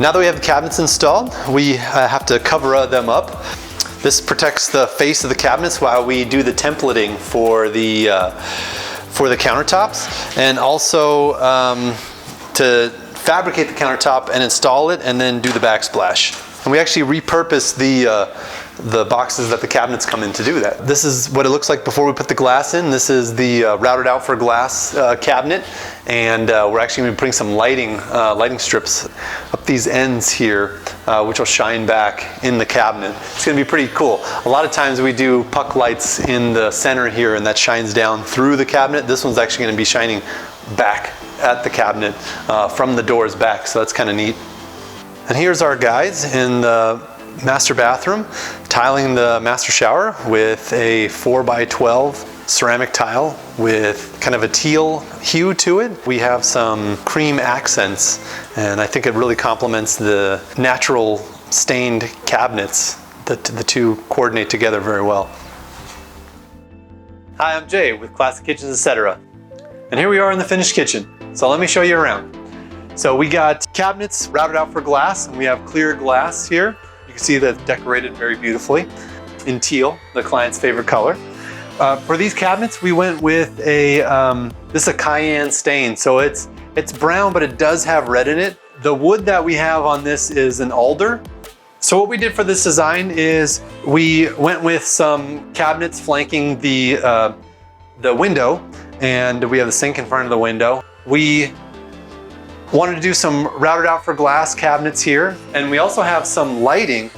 Now that we have the cabinets installed, we have to cover them up. This protects the face of the cabinets while we do the templating for the countertops, and also to fabricate the countertop and install it and then do the backsplash. And we actually repurpose the boxes that the cabinets come in to do that. This is what it looks like before we put the glass in. This is the routed out for glass cabinet, and we're actually going to be putting some lighting strips up these ends here, which will shine back in the cabinet. It's going to be pretty cool. A lot of times we do puck lights in the center here, and that shines down through the cabinet. This one's actually going to be shining back at the cabinet from the doors back, so that's kind of neat. And here's our guides in the master bathroom, tiling the master shower with a 4x12 ceramic tile with kind of a teal hue to it. We have some cream accents, and I think it really complements the natural stained cabinets. The two coordinate together very well. Hi, I'm Jay with Classic Kitchens, Etc. And here we are in the finished kitchen. So let me show you around. So we got cabinets routed out for glass, and we have clear glass here. You can see that decorated very beautifully in teal, the client's favorite color. For these cabinets, we went with this is a Cayenne stain. So it's brown, but it does have red in it. The wood that we have on this is an alder. So what we did for this design is we went with some cabinets flanking the window, and we have the sink in front of the window. We wanted to do some routed out for glass cabinets here, and we also have some lighting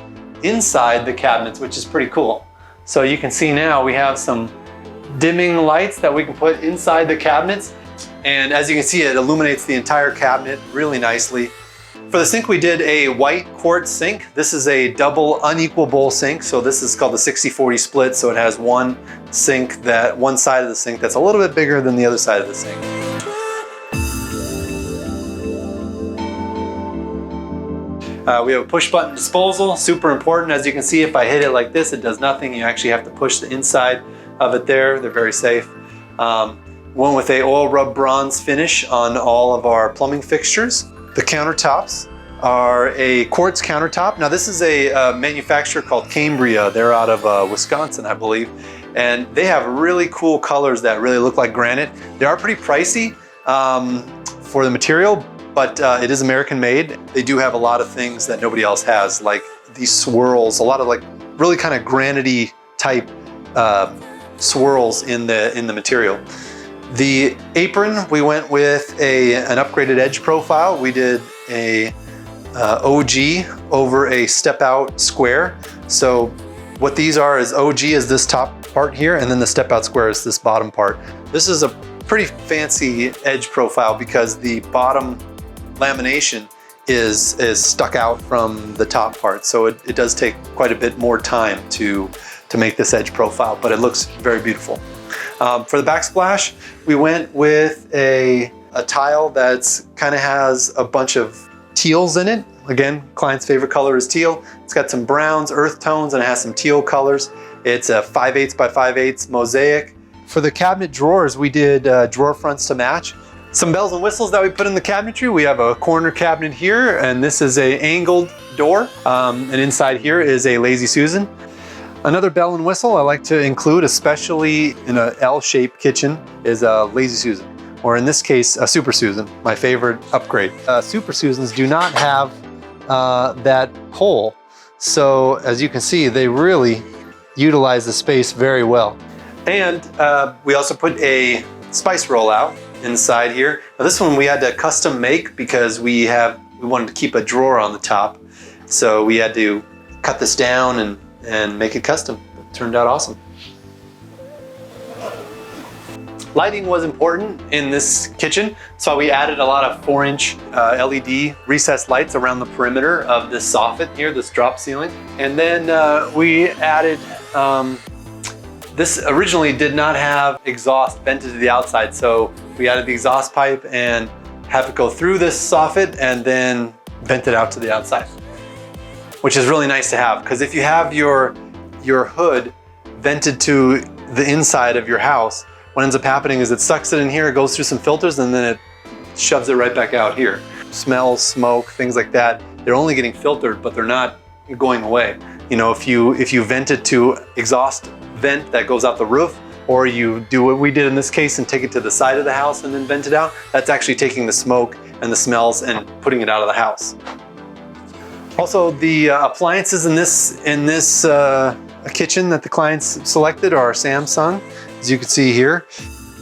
inside the cabinets, which is pretty cool. So you can see now we have some dimming lights that we can put inside the cabinets, and as you can see, it illuminates the entire cabinet really nicely. For the sink, we did a white quartz sink. This is a double unequal bowl sink, so this is called the 60-40 split, so it has one side of the sink that's a little bit bigger than the other side of the sink. We have a push button disposal, super important. As you can see, if I hit it like this, it does nothing. You actually have to push the inside of it there. They're very safe. Went with a oil rub bronze finish on all of our plumbing fixtures. The countertops are a quartz countertop. Now this is a manufacturer called Cambria. They're out of Wisconsin, I believe. And they have really cool colors that really look like granite. They are pretty pricey for the material, but it is American made. They do have a lot of things that nobody else has, like these swirls, a lot of like really kind of granite-y type swirls in the material. The apron, we went with an upgraded edge profile. We did a OG over a step out square. So what these are is OG is this top part here, and then the step out square is this bottom part. This is a pretty fancy edge profile because the bottom lamination is stuck out from the top part. So it does take quite a bit more time to make this edge profile, but it looks very beautiful. For the backsplash, we went with a tile that's kind of has a bunch of teals in it. Again, client's favorite color is teal. It's got some browns, earth tones, and it has some teal colors. It's a 5/8 by 5/8 mosaic. For the cabinet drawers, we did drawer fronts to match. Some bells and whistles that we put in the cabinetry. We have a corner cabinet here, and this is a angled door. And inside here is a Lazy Susan. Another bell and whistle I like to include, especially in an L-shaped kitchen, is a Lazy Susan, or in this case, a Super Susan, my favorite upgrade. Super Susans do not have that hole, so as you can see, they really utilize the space very well. And we also put a spice roll out inside here. Now this one we had to custom make because we wanted to keep a drawer on the top, so we had to cut this down and make it custom. It turned out awesome. Lighting was important in this kitchen, so we added a lot of 4-inch LED recessed lights around the perimeter of this soffit here, this drop ceiling. And then we added, this originally did not have exhaust vented to the outside, so we added the exhaust pipe and have it go through this soffit and then vent it out to the outside, which is really nice to have, because if you have your hood vented to the inside of your house, what ends up happening is it sucks it in here, it goes through some filters, and then it shoves it right back out here. Smells, smoke, things like that. they're only getting filtered, but they're not going away. You know, if you vent it to exhaust vent that goes out the roof, or you do what we did in this case and take it to the side of the house and then vent it out, that's actually taking the smoke and the smells and putting it out of the house. Also, the appliances in this kitchen that the clients selected are Samsung, as you can see here.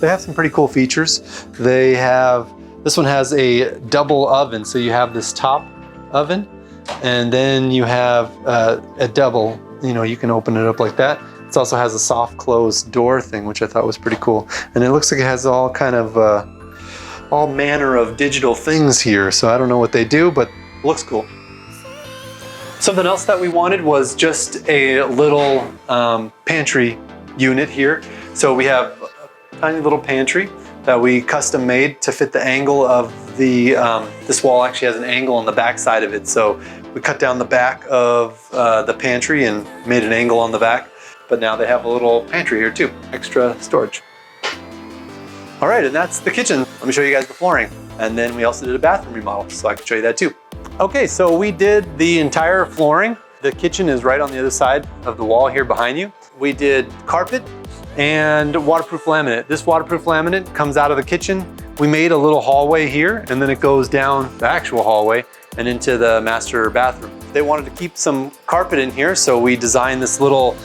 They have some pretty cool features. This one has a double oven, so you have this top oven, and then you have a double, you know, you can open it up like that. It also has a soft close door thing, which I thought was pretty cool. And it looks like it has all kind of, all manner of digital things here. So I don't know what they do, but it looks cool. Something else that we wanted was just a little pantry unit here. So we have a tiny little pantry that we custom made to fit the angle of the, this wall actually has an angle on the back side of it. So we cut down the back of the pantry and made an angle on the back. But now they have a little pantry here too, extra storage. All right, and that's the kitchen. Let me show you guys the flooring. And then we also did a bathroom remodel, so I can show you that too. Okay, so we did the entire flooring. The kitchen is right on the other side of the wall here behind you. We did carpet and waterproof laminate. This waterproof laminate comes out of the kitchen. We made a little hallway here, and then it goes down the actual hallway and into the master bathroom. They wanted to keep some carpet in here, so we designed this little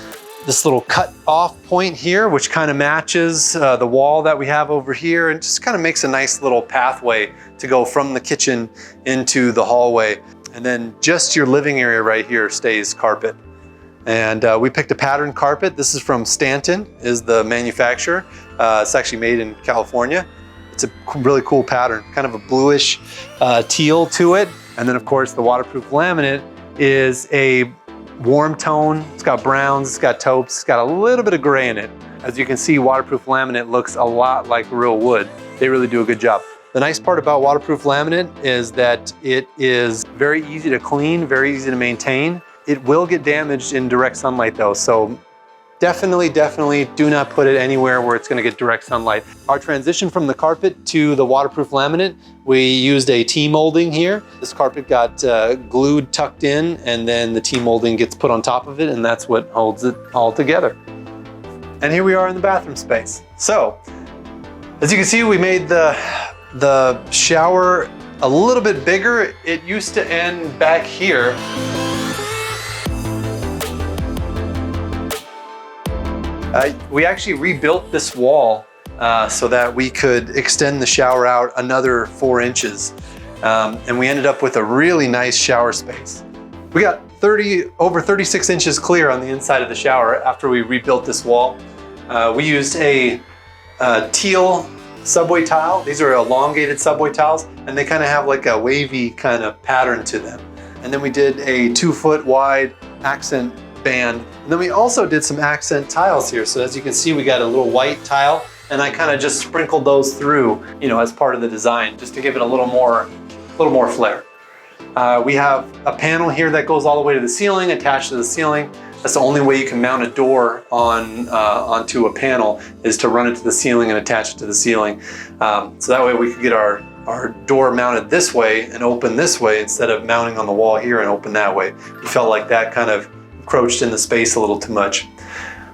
cut off point here, which kind of matches the wall that we have over here, and just kind of makes a nice little pathway to go from the kitchen into the hallway. And then just your living area right here stays carpet. And we picked a pattern carpet. This is from Stanton, is the manufacturer. It's actually made in California. It's a really cool pattern, kind of a bluish teal to it. And then of course the waterproof laminate is a warm tone. It's got browns, it's got taupes, it's got a little bit of gray in it. As you can see, waterproof laminate looks a lot like real wood. They really do a good job. The nice part about waterproof laminate is that it is very easy to clean, very easy to maintain. It will get damaged in direct sunlight though, so definitely do not put it anywhere where it's gonna get direct sunlight. Our transition from the carpet to the waterproof laminate, we used a T-molding here. This carpet got glued, tucked in, and then the T-molding gets put on top of it, and that's what holds it all together. And here we are in the bathroom space. So, as you can see, we made the shower a little bit bigger. It used to end back here. We actually rebuilt this wall so that we could extend the shower out another 4 inches. And we ended up with a really nice shower space. We got over 36 inches clear on the inside of the shower after we rebuilt this wall. We used a teal subway tile. These are elongated subway tiles, and they kind of have like a wavy kind of pattern to them. And then we did a 2-foot wide accent band. And then we also did some accent tiles here. So as you can see, we got a little white tile, and I kind of just sprinkled those through, you know, as part of the design, just to give it a little more flair. We have a panel here that goes all the way to the ceiling, attached to the ceiling. That's the only way you can mount a door onto a panel, is to run it to the ceiling and attach it to the ceiling. So that way we could get our door mounted this way and open this way instead of mounting on the wall here and open that way. We felt like that kind of encroached in the space a little too much.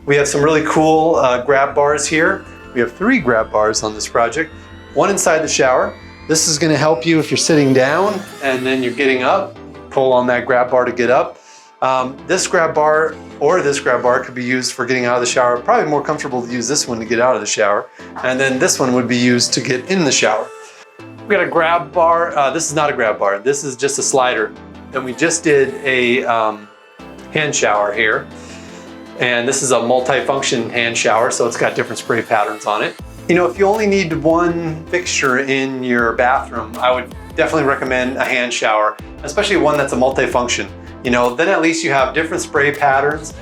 We have some really cool grab bars here. We have 3 grab bars on this project. One inside the shower. This is going to help you if you're sitting down and then you're getting up. Pull on that grab bar to get up. This grab bar or this grab bar could be used for getting out of the shower. Probably more comfortable to use this one to get out of the shower. And then this one would be used to get in the shower. We got a grab bar. This is not a grab bar. This is just a slider. Then we just did a hand shower here. And this is a multi-function hand shower, so it's got different spray patterns on it. You know, if you only need one fixture in your bathroom, I would definitely recommend a hand shower, especially one that's a multi-function. You know, then at least you have different spray patterns.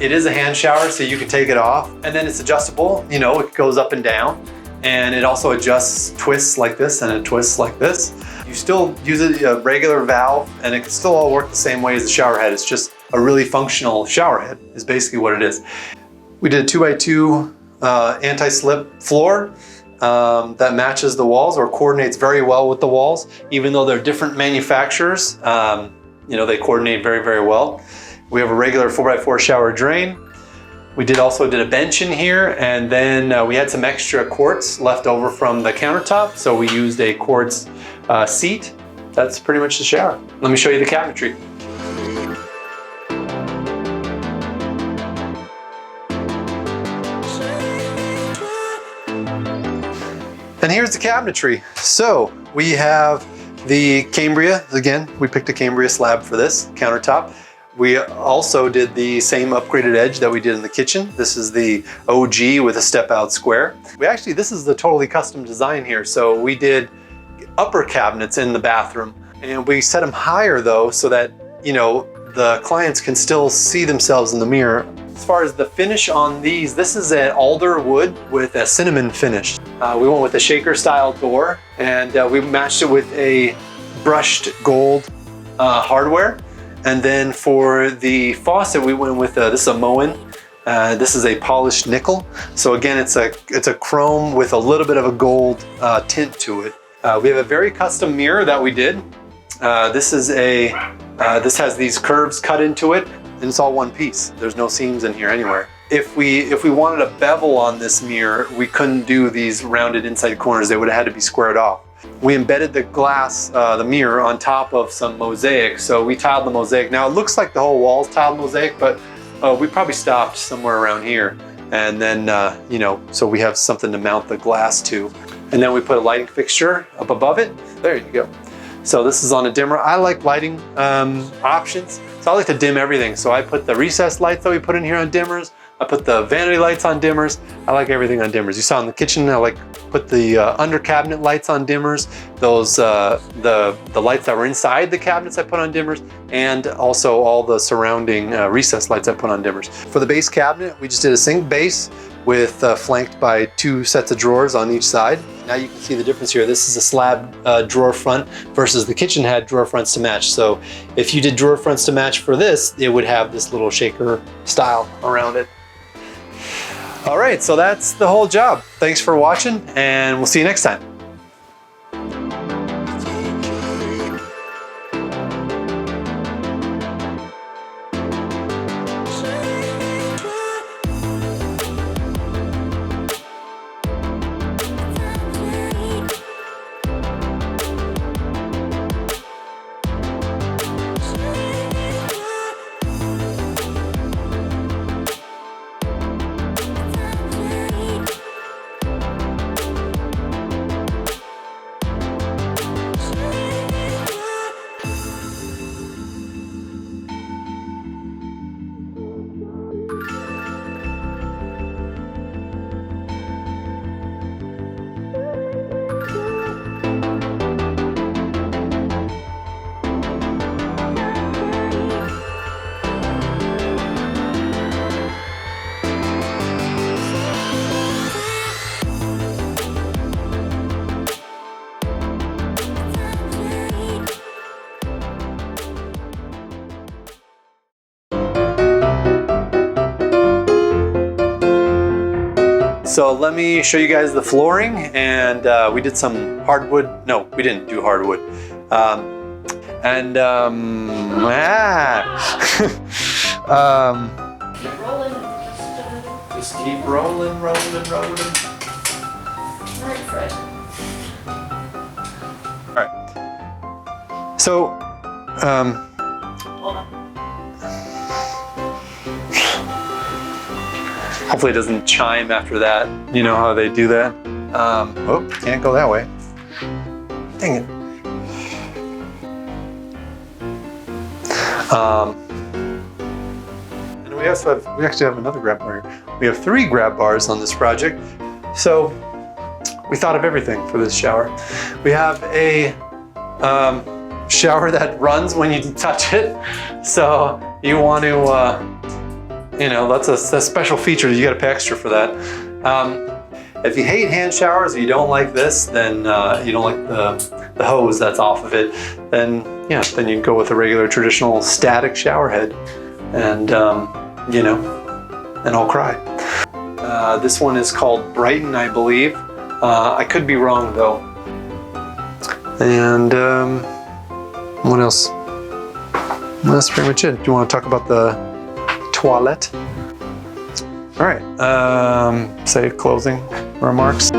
It is a hand shower, so you can take it off, and then it's adjustable. You know, it goes up and down, and it also adjusts, twists like this, and it twists like this. You still use a regular valve, and it can still all work the same way as the shower head. It's just a really functional shower head is basically what it is. We did a 2x2 anti-slip floor that matches the walls or coordinates very well with the walls. Even though they're different manufacturers, you know, they coordinate very, very well. We have a regular 4x4 shower drain. We also did a bench in here, and then we had some extra quartz left over from the countertop, so we used a quartz seat. That's pretty much the shower. Let me show you the cabinetry. And here's the cabinetry. So we have the Cambria. Again, we picked a Cambria slab for this countertop. We also did the same upgraded edge that we did in the kitchen. This is the OG with a step out square. This is the totally custom design here. So we did upper cabinets in the bathroom, and we set them higher though, so that, you know, the clients can still see themselves in the mirror. As far as the finish on these, this is an alder wood with a cinnamon finish. We went with a shaker style door, and we matched it with a brushed gold hardware. And then for the faucet, we went with this is a Moen. This is a polished nickel. So again, it's a chrome with a little bit of a gold tint to it. We have a very custom mirror that we did. This has these curves cut into it, and it's all one piece. There's no seams in here anywhere. If we wanted a bevel on this mirror, we couldn't do these rounded inside corners. They would have had to be squared off. We embedded the glass, the mirror, on top of some mosaic. So we tiled the mosaic. Now it looks like the whole wall's tiled mosaic, but we probably stopped somewhere around here. And then, you know, so we have something to mount the glass to. And then we put a lighting fixture up above it. There you go. So this is on a dimmer. I like lighting options. So I like to dim everything. So I put the recessed lights that we put in here on dimmers. I put the vanity lights on dimmers. I like everything on dimmers. You saw in the kitchen, I put the under cabinet lights on dimmers. Those the lights that were inside the cabinets I put on dimmers, and also all the surrounding recessed lights I put on dimmers. For the base cabinet, we just did a sink base with flanked by 2 sets of drawers on each side. Now you can see the difference here. This is a slab drawer front versus the kitchen had drawer fronts to match. So if you did drawer fronts to match for this, it would have this little shaker style around it. All right, so that's the whole job. Thanks for watching, and we'll see you next time. So let me show you guys the flooring, and we did some hardwood. No, we didn't do hardwood. Just keep rolling. All right, Fred. All right. So, Hold on. hopefully it doesn't chime after that. You know how they do that? Oh, can't go that way. Dang it. And we actually have another grab bar here. We have 3 grab bars on this project. So we thought of everything for this shower. We have a shower that runs when you touch it. So you want to, you know, that's a special feature. You got to pay extra for that. If you hate hand showers, or you don't like this, then you don't like the hose that's off of it, then yeah, then you go with a regular traditional static shower head, and you know, and I'll cry. This one is called Brighton, I believe. I could be wrong though. And what else? That's pretty much it. Do you want to talk about the toilet? All right, say closing remarks.